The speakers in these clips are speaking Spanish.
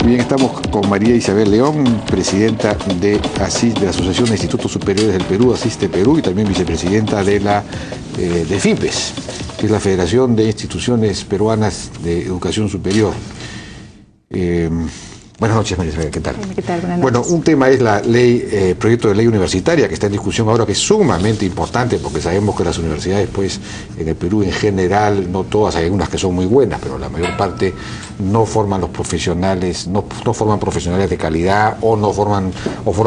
Bien, estamos con María Isabel León, presidenta de ASIS, de la Asociación de Institutos Superiores del Perú, Asiste Perú, y también vicepresidenta de la de FIPES, que es la Federación de Instituciones Peruanas de Educación Superior. Buenas noches, María Isabel, ¿qué tal? ¿Qué tal? Buenas noches. Bueno, un tema es la ley, proyecto de ley universitaria que está en discusión ahora, que es sumamente importante porque sabemos que las universidades, pues, en el Perú en general, no todas, hay algunas que son muy buenas, pero la mayor parte no forman los profesionales, no forman profesionales de calidad o forman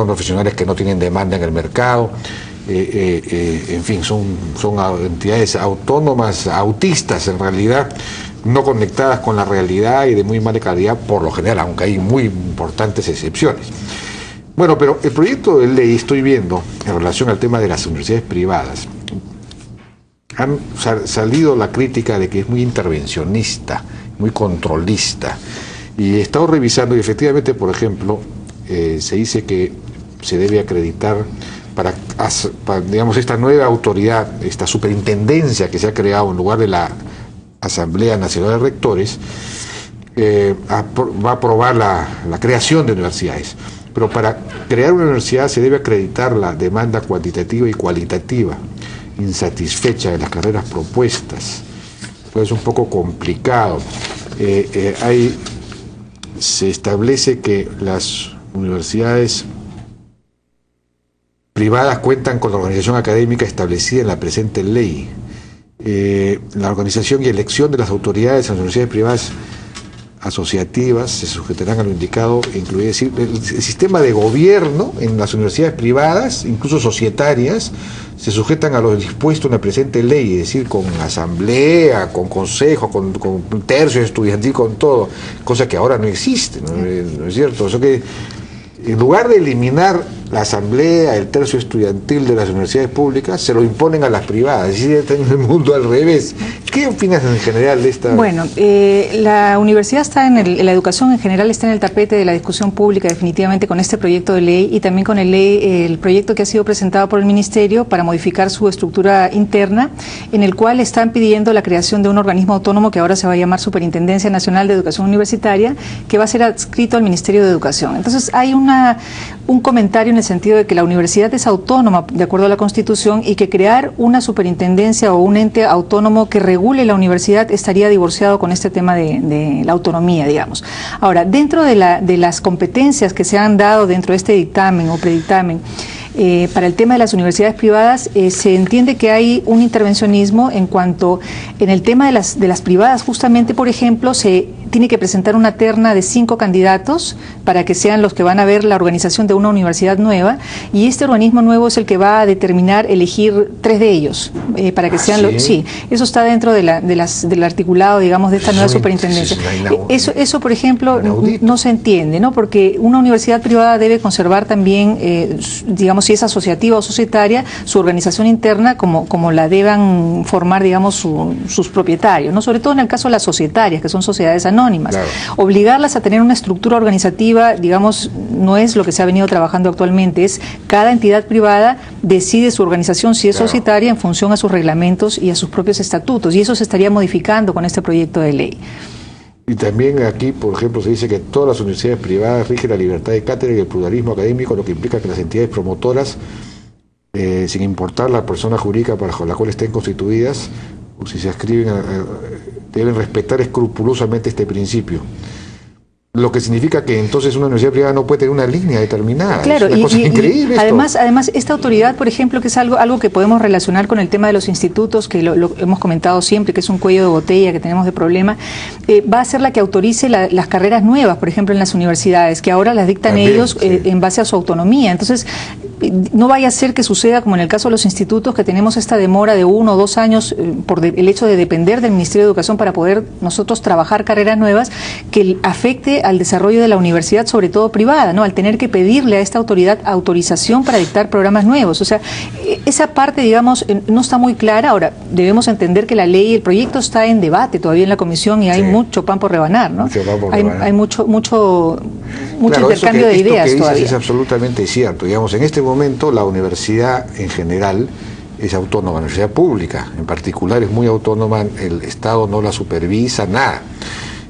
profesionales que no tienen demanda en el mercado. En fin, son entidades autónomas, autistas en realidad, no conectadas con la realidad y de muy mala calidad por lo general, aunque hay muy importantes excepciones. Bueno, pero el proyecto de ley, estoy viendo, en relación al tema de las universidades privadas, han salido la crítica de que es muy intervencionista, muy controlista, y he estado revisando y efectivamente, por ejemplo, se dice que se debe acreditar para, digamos, esta nueva autoridad, esta superintendencia que se ha creado en lugar de la Asamblea Nacional de Rectores, va a aprobar la creación de universidades. Pero para crear una universidad se debe acreditar la demanda cuantitativa y cualitativa insatisfecha de las carreras propuestas. Pues es un poco complicado. Se establece que las universidades privadas cuentan con la organización académica establecida en la presente ley. La organización y elección de las autoridades en las universidades privadas asociativas se sujetarán a lo indicado, incluye decir, el sistema de gobierno en las universidades privadas, incluso societarias, se sujetan a lo dispuesto en la presente ley, es decir, con asamblea, con consejo, con tercio estudiantil, con todo, cosa que ahora no existe, ¿no es cierto? O sea que en lugar de eliminar la asamblea, el tercio estudiantil de las universidades públicas, se lo imponen a las privadas, es decir, está en el mundo al revés. ¿Qué opinas en general de esta? Bueno, la universidad está la educación en general está en el tapete de la discusión pública definitivamente con este proyecto de ley y también con el proyecto que ha sido presentado por el Ministerio para modificar su estructura interna, en el cual están pidiendo la creación de un organismo autónomo que ahora se va a llamar Superintendencia Nacional de Educación Universitaria, que va a ser adscrito al Ministerio de Educación. Entonces hay un comentario en el sentido de que la universidad es autónoma de acuerdo a la Constitución y que crear una superintendencia o un ente autónomo que regule la universidad estaría divorciado con este tema de la autonomía, digamos. Ahora, dentro de las competencias que se han dado dentro de este dictamen o predictamen, para el tema de las universidades privadas, se entiende que hay un intervencionismo en cuanto, en el tema de las privadas, justamente, por ejemplo, se tiene que presentar una terna de 5 candidatos para que sean los que van a ver la organización de una universidad nueva, y este organismo nuevo es el que va a determinar, elegir 3 de ellos, para que sean los... Sí, eso está dentro del articulado, digamos, de esta nueva superintendencia. Eso, por ejemplo, no se entiende, ¿no? Porque una universidad privada debe conservar también, digamos, si es asociativa o societaria, su organización interna como la deban formar, digamos, sus propietarios, ¿no? Sobre todo en el caso de las societarias, que son sociedades anónimas. Claro. Obligarlas a tener una estructura organizativa, digamos, no es lo que se ha venido trabajando actualmente, es cada entidad privada decide su organización, si es societaria, en función a sus reglamentos y a sus propios estatutos, y eso se estaría modificando con este proyecto de ley. Y también aquí, por ejemplo, se dice que todas las universidades privadas rigen la libertad de cátedra y el pluralismo académico, lo que implica que las entidades promotoras, sin importar la persona jurídica bajo la cual estén constituidas, o si se adscriben, deben respetar escrupulosamente este principio. Lo que significa que entonces una universidad privada no puede tener una línea determinada. Claro, es una cosa increíble. Y además, esta autoridad, por ejemplo, que es algo que podemos relacionar con el tema de los institutos, que lo hemos comentado siempre, que es un cuello de botella que tenemos de problema, va a ser la que autorice las carreras nuevas, por ejemplo, en las universidades, que ahora las dictan también, ellos en base a su autonomía. Entonces, no vaya a ser que suceda como en el caso de los institutos, que tenemos esta demora de 1 o 2 años por el hecho de depender del Ministerio de Educación para poder nosotros trabajar carreras nuevas, que afecte al desarrollo de la universidad, sobre todo privada, ¿no? Al tener que pedirle a esta autoridad autorización para dictar programas nuevos. O sea, esa parte, digamos, no está muy clara. Ahora, debemos entender que la ley, el proyecto está en debate todavía en la comisión y hay mucho pan por rebanar, ¿no? Hay mucho claro, intercambio de ideas que todavía. Es absolutamente cierto. Digamos, en este momento la universidad en general es autónoma, la universidad pública en particular es muy autónoma, el Estado no la supervisa, nada.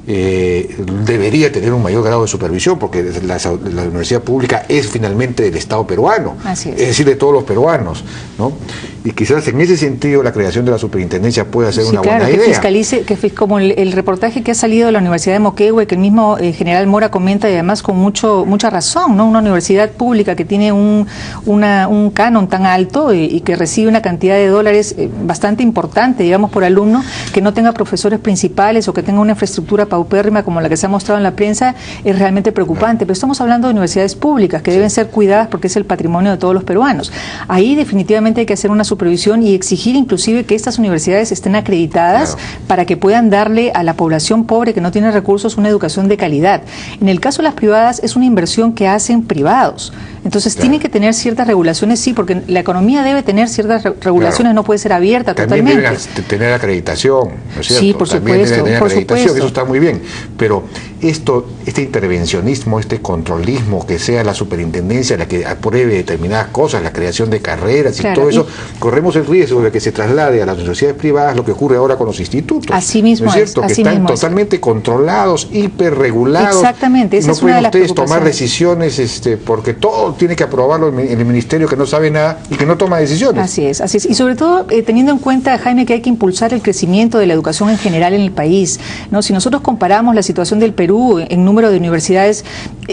debería tener un mayor grado de supervisión, porque la universidad pública es finalmente del Estado peruano, Así es decir, de todos los peruanos, ¿no? Y quizás en ese sentido la creación de la superintendencia puede ser una buena idea. Fiscalice, como el reportaje que ha salido de la Universidad de Moquegua, que el mismo general Mora comenta, y además con mucha razón, ¿no? Una universidad pública que tiene un canon tan alto y que recibe una cantidad de dólares bastante importante, digamos, por alumno, que no tenga profesores principales o que tenga una infraestructura paupérrima como la que se ha mostrado en la prensa, es realmente preocupante. Pero estamos hablando de universidades públicas que deben ser cuidadas porque es el patrimonio de todos los peruanos. Ahí definitivamente hay que hacer una supervisión y exigir inclusive que estas universidades estén acreditadas para que puedan darle a la población pobre que no tiene recursos una educación de calidad. En el caso de las privadas es una inversión que hacen privados. Entonces tienen que tener ciertas regulaciones, sí, porque la economía debe tener ciertas regulaciones, no puede ser abierta totalmente. También deben tener acreditación, ¿no es cierto? Sí, por supuesto. Eso está muy bien, pero este intervencionismo, este controlismo, que sea la superintendencia la que apruebe determinadas cosas, la creación de carreras y todo eso, corremos el riesgo de que se traslade a las universidades privadas lo que ocurre ahora con los institutos. Así mismo, ¿no es cierto? Que están totalmente controlados, hiperregulados. Exactamente, esa no es una de las pueden ustedes tomar decisiones porque todo tiene que aprobarlo en el ministerio que no sabe nada y que no toma decisiones. Así es. Y sobre todo teniendo en cuenta, Jaime, que hay que impulsar el crecimiento de la educación en general en el país, ¿no? Si nosotros comparamos la situación del Perú en número de universidades,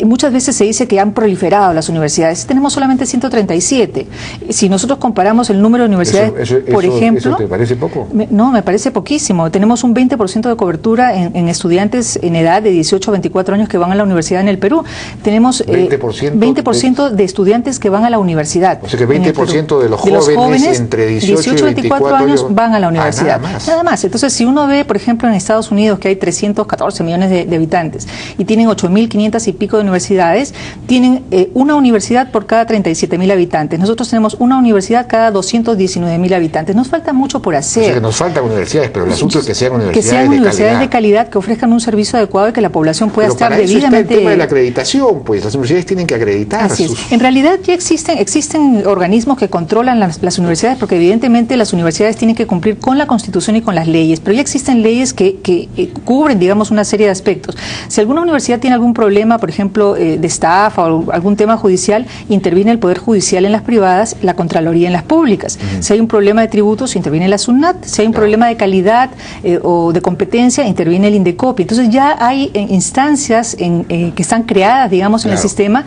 muchas veces se dice que han proliferado las universidades. Tenemos solamente 137. Si nosotros comparamos el número de universidades, por ejemplo... ¿Eso te parece poco? No, me parece poquísimo. Tenemos un 20% de cobertura en estudiantes en edad de 18 a 24 años que van a la universidad en el Perú. Tenemos 20% de estudiantes que van a la universidad. O sea que 20% de los jóvenes entre 18 y 24 años van a la universidad. Nada más. Entonces, si uno ve, por ejemplo, en Estados Unidos, que hay 314 millones de habitantes y tienen 8.500 y pico de universidades, tienen una universidad por cada 37.000 habitantes. Nosotros tenemos una universidad cada 219.000 habitantes. Nos falta mucho por hacer. O sea que nos faltan universidades, pero el asunto es que sean universidades de calidad, que ofrezcan un servicio adecuado y que la población pueda estar debidamente... Está el tema de la acreditación, pues las universidades tienen que acreditar. Así es. En realidad ya existen organismos que controlan las universidades, porque evidentemente las universidades tienen que cumplir con la Constitución y con las leyes, pero ya existen leyes que cubren, digamos, una serie de aspectos. Si alguna universidad tiene algún problema, por ejemplo, de estafa o algún tema judicial, interviene el Poder Judicial en las privadas, la Contraloría en las públicas. Si hay un problema de tributos, interviene la SUNAT. Si hay un problema de calidad o de competencia, interviene el INDECOPI. Entonces ya hay instancias que están creadas, digamos, en el sistema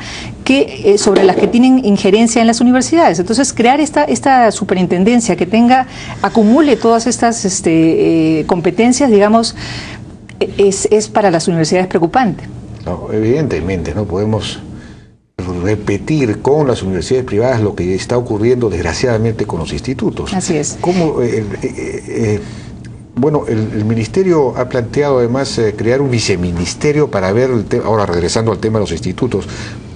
sobre las que tienen injerencia en las universidades. Entonces, crear esta superintendencia que acumule todas estas competencias, digamos, es para las universidades preocupante. No, evidentemente, no podemos repetir con las universidades privadas lo que está ocurriendo desgraciadamente con los institutos. Así es. Bueno, el ministerio ha planteado además crear un viceministerio para ver ahora regresando al tema de los institutos,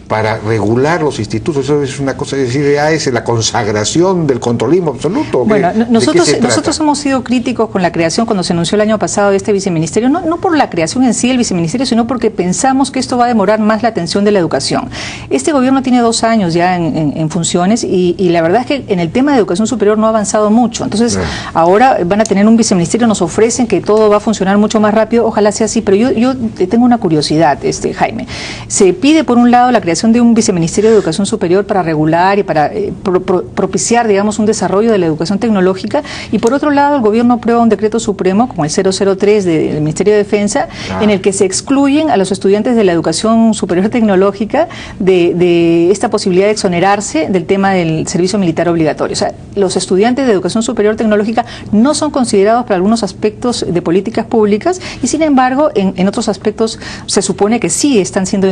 para regular los institutos. Eso es una cosa, es decir, ya es la consagración del controlismo absoluto. Bueno, nosotros hemos sido críticos con la creación, cuando se anunció el año pasado de este viceministerio, no por la creación en sí del viceministerio, sino porque pensamos que esto va a demorar más la atención de la educación. Este gobierno tiene 2 años ya en funciones y la verdad es que en el tema de educación superior no ha avanzado mucho. Entonces, ahora van a tener un viceministerio, nos ofrecen que todo va a funcionar mucho más rápido, ojalá sea así, pero yo tengo una curiosidad, Jaime. Se pide, por un lado, la creación de un viceministerio de educación superior para regular y para propiciar, digamos, un desarrollo de la educación tecnológica, y por otro lado el gobierno aprueba un decreto supremo como el 003 del Ministerio de Defensa, en el que se excluyen a los estudiantes de la educación superior tecnológica de esta posibilidad de exonerarse del tema del servicio militar obligatorio. O sea, los estudiantes de educación superior tecnológica no son considerados para algunos aspectos de políticas públicas y sin embargo en otros aspectos se supone que sí están siendo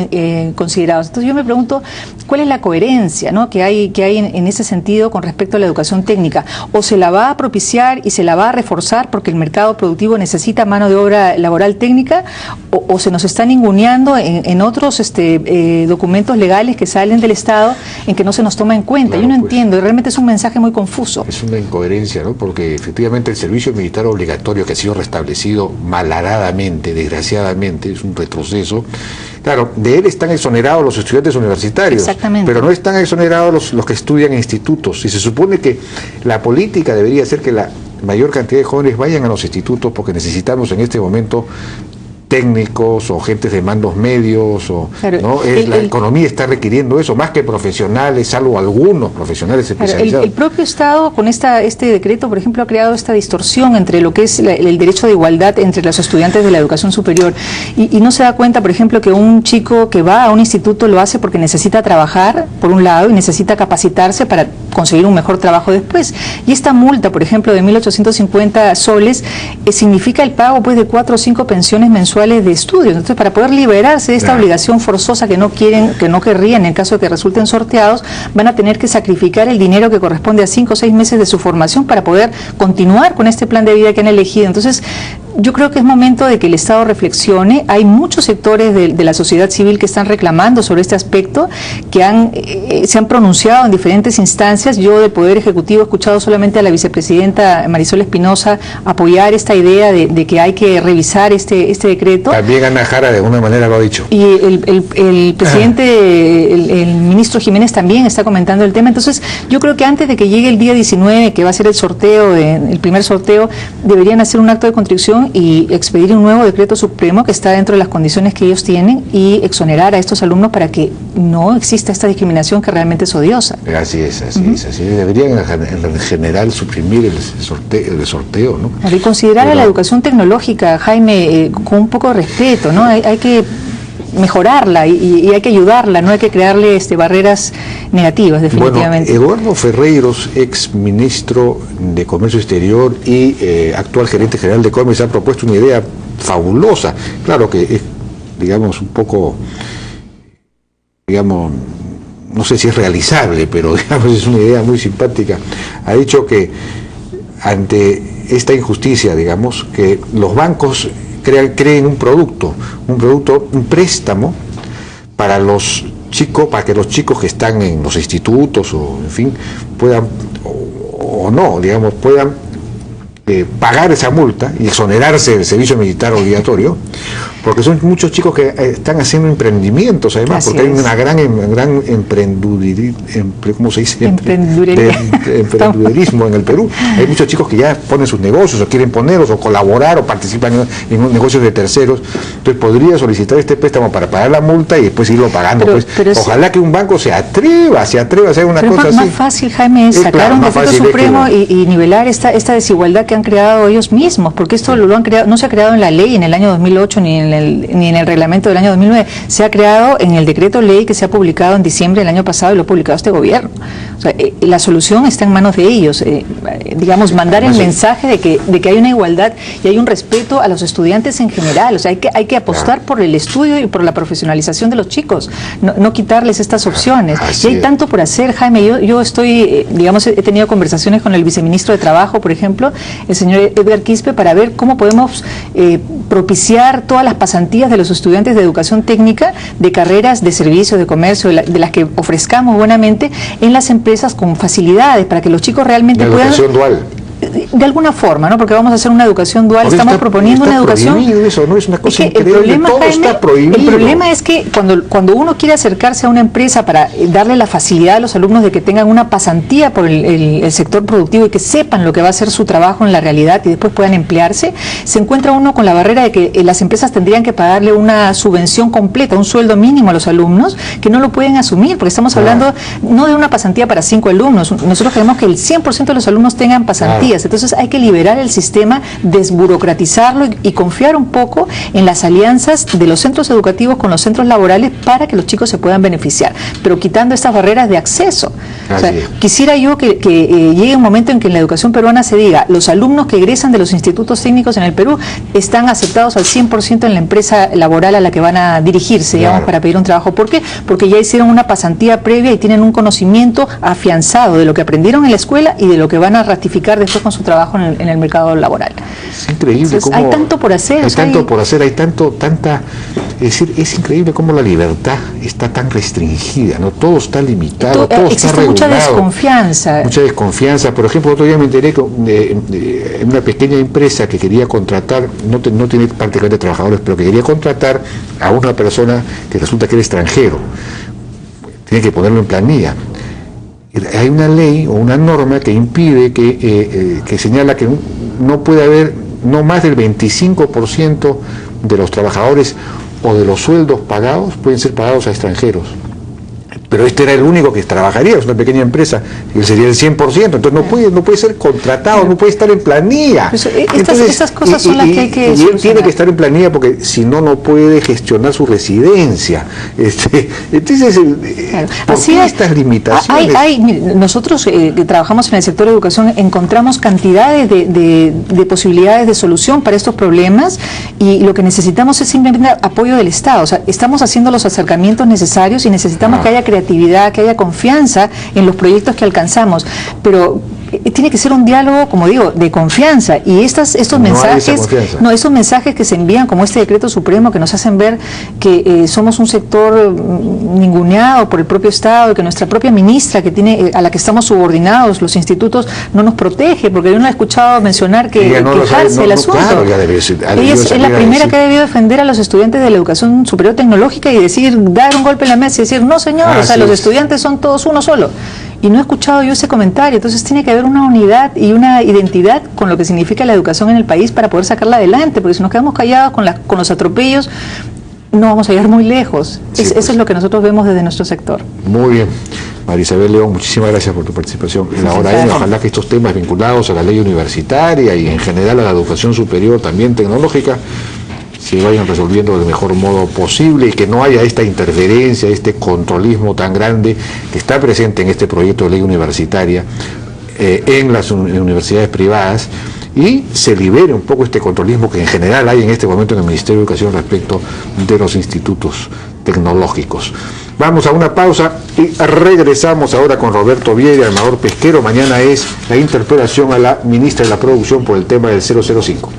considerados. Entonces yo me pregunto, ¿cuál es la coherencia, ¿no?, que hay en ese sentido con respecto a la educación técnica? ¿O se la va a propiciar y se la va a reforzar porque el mercado productivo necesita mano de obra laboral técnica? ¿O se nos está ninguneando en otros documentos legales que salen del Estado en que no se nos toma en cuenta? Claro, yo no entiendo, y realmente es un mensaje muy confuso. Es una incoherencia, ¿no?, porque efectivamente el servicio militar obligatorio, que ha sido restablecido malhadadamente, desgraciadamente, es un retroceso. Claro, de él están exonerados los estudiantes universitarios, pero no están exonerados los que estudian en institutos. Y se supone que la política debería ser que la mayor cantidad de jóvenes vayan a los institutos, porque necesitamos en este momento técnicos o gentes de mandos medios, o claro, ¿no? La economía está requiriendo eso, más que profesionales, salvo algunos profesionales especializados. Claro, el propio Estado, con este decreto, por ejemplo, ha creado esta distorsión entre lo que es el derecho de igualdad entre los estudiantes de la educación superior, y no se da cuenta, por ejemplo, que un chico que va a un instituto lo hace porque necesita trabajar, por un lado, y necesita capacitarse para conseguir un mejor trabajo después. Y esta multa, por ejemplo, de 1.850 soles, significa el pago pues de 4 o 5 pensiones mensuales de estudios. Entonces, para poder liberarse de esta obligación forzosa que no querrían, en el caso de que resulten sorteados, van a tener que sacrificar el dinero que corresponde a 5 o 6 meses de su formación para poder continuar con este plan de vida que han elegido. Entonces, yo creo que es momento de que el Estado reflexione. Hay muchos sectores de la sociedad civil que están reclamando sobre este aspecto, que se han pronunciado en diferentes instancias. Yo del Poder Ejecutivo he escuchado solamente a la vicepresidenta Marisol Espinosa apoyar esta idea de que hay que revisar este decreto. También Ana Jara de alguna manera lo ha dicho. Y el presidente, el ministro Jiménez también está comentando el tema. Entonces, yo creo que antes de que llegue el día 19, que va a ser el primer sorteo, deberían hacer un acto de contrición y expedir un nuevo decreto supremo que está dentro de las condiciones que ellos tienen y exonerar a estos alumnos para que no exista esta discriminación que realmente es odiosa. Así es. Deberían en general suprimir el sorteo, ¿no? Y considerar a la educación tecnológica, Jaime, con un poco de respeto, ¿no? Hay que mejorarla y hay que ayudarla, no hay que crearle barreras negativas, definitivamente. Bueno, Eduardo Ferreiros, ex ministro de Comercio Exterior y actual gerente general de Comercio, ha propuesto una idea fabulosa. Claro que es, digamos, un poco, digamos, no sé si es realizable, pero digamos es una idea muy simpática. Ha dicho que ante esta injusticia, digamos, que los bancos creen un préstamo para los chicos, para que los chicos que están en los institutos o en fin puedan puedan pagar esa multa y exonerarse del servicio militar obligatorio, porque son muchos chicos que están haciendo emprendimientos, además, porque hay una gran emprenduderismo en el Perú. Hay muchos chicos que ya ponen sus negocios o quieren ponerlos o colaborar o participan en negocios de terceros. Entonces podría solicitar este préstamo para pagar la multa y después irlo pagando. Pero ojalá que un banco se atreva a hacer una cosa así. Más fácil, Jaime, es sacar un decreto supremo y nivelar esta desigualdad que han creado ellos mismos, porque esto lo han creado, no se ha creado en la ley en el año 2008 ni en el reglamento del año 2009, se ha creado en el decreto ley que se ha publicado en diciembre del año pasado y lo ha publicado este gobierno. O sea, la solución está en manos de ellos, digamos, mandar el mensaje de que hay una igualdad y hay un respeto a los estudiantes en general. O sea, hay que apostar por el estudio y por la profesionalización de los chicos, no quitarles estas opciones. Y hay tanto por hacer, Jaime. Yo estoy, digamos, he tenido conversaciones con el viceministro de Trabajo, por ejemplo, el señor Edgar Quispe, para ver cómo podemos propiciar todas las pasantías de los estudiantes de educación técnica, de carreras de servicio, de comercio, de las que ofrezcamos buenamente en las empresas con facilidades, para que los chicos realmente puedan... Educación dual. De alguna forma, ¿no? Porque vamos a hacer una educación dual, estamos proponiendo una educación... Eso, ¿no? Es una cosa increíble, todo está prohibido. El problema es que cuando uno quiere acercarse a una empresa para darle la facilidad a los alumnos de que tengan una pasantía por el sector productivo y que sepan lo que va a ser su trabajo en la realidad y después puedan emplearse, se encuentra uno con la barrera de que las empresas tendrían que pagarle una subvención completa, un sueldo mínimo a los alumnos, que no lo pueden asumir, porque estamos hablando no de una pasantía para 5 alumnos, nosotros queremos que el 100% de los alumnos tengan pasantía. Entonces hay que liberar el sistema, desburocratizarlo y confiar un poco en las alianzas de los centros educativos con los centros laborales para que los chicos se puedan beneficiar, pero quitando estas barreras de acceso. O sea, quisiera yo que llegue un momento en que en la educación peruana se diga, los alumnos que egresan de los institutos técnicos en el Perú están aceptados al 100% en la empresa laboral a la que van a dirigirse, digamos, para pedir un trabajo. ¿Por qué? Porque ya hicieron una pasantía previa y tienen un conocimiento afianzado de lo que aprendieron en la escuela y de lo que van a ratificar después con su trabajo en el mercado laboral. Es increíble. Entonces, hay tanto por hacer. Es decir, es increíble cómo la libertad está tan restringida, ¿no? Todo está limitado, todo está regulado. Mucha desconfianza. Mucha desconfianza. Por ejemplo, otro día me enteré de una pequeña empresa que quería contratar, no tiene prácticamente trabajadores, pero que quería contratar a una persona que resulta que era extranjero. Tiene que ponerlo en planilla. Hay una ley o una norma que impide que señala que no puede haber no más del 25% de los trabajadores o de los sueldos pagados pueden ser pagados a extranjeros. Pero este era el único que trabajaría, es una pequeña empresa, y él sería el 100%, entonces no puede ser contratado, no puede estar en planilla. Estas cosas son las que hay que y él tiene que estar en planilla porque si no, no puede gestionar su residencia. Entonces, ¿por qué estas limitaciones? Nosotros que trabajamos en el sector de educación encontramos cantidades de posibilidades de solución para estos problemas, y lo que necesitamos es simplemente apoyo del Estado. O sea, estamos haciendo los acercamientos necesarios y necesitamos que haya creatividad, que haya confianza en los proyectos que alcanzamos, pero tiene que ser un diálogo, como digo, de confianza, y estos mensajes que se envían, como este decreto supremo, que nos hacen ver que somos un sector ninguneado por el propio Estado, y que nuestra propia ministra, a la que estamos subordinados, los institutos, no nos protege, porque yo no he escuchado mencionar quejarse del asunto. Claro, ella es la primera que ha debido defender a los estudiantes de la educación superior tecnológica y dar un golpe en la mesa y decir, no señor, los estudiantes son todos uno solo. Y no he escuchado yo ese comentario. Entonces tiene que haber una unidad y una identidad con lo que significa la educación en el país para poder sacarla adelante, porque si nos quedamos callados con los atropellos, no vamos a llegar muy lejos. Eso es lo que nosotros vemos desde nuestro sector. Muy bien. María Isabel León, muchísimas gracias por tu participación en la hora N. Ojalá que estos temas vinculados a la ley universitaria y en general a la educación superior, también tecnológica, se vayan resolviendo del mejor modo posible, y que no haya esta interferencia, este controlismo tan grande que está presente en este proyecto de ley universitaria en las universidades privadas, y se libere un poco este controlismo que en general hay en este momento en el Ministerio de Educación respecto de los institutos tecnológicos. Vamos a una pausa y regresamos ahora con Roberto Viera, Amador Pesquero. Mañana es la interpelación a la ministra de la Producción por el tema del 005.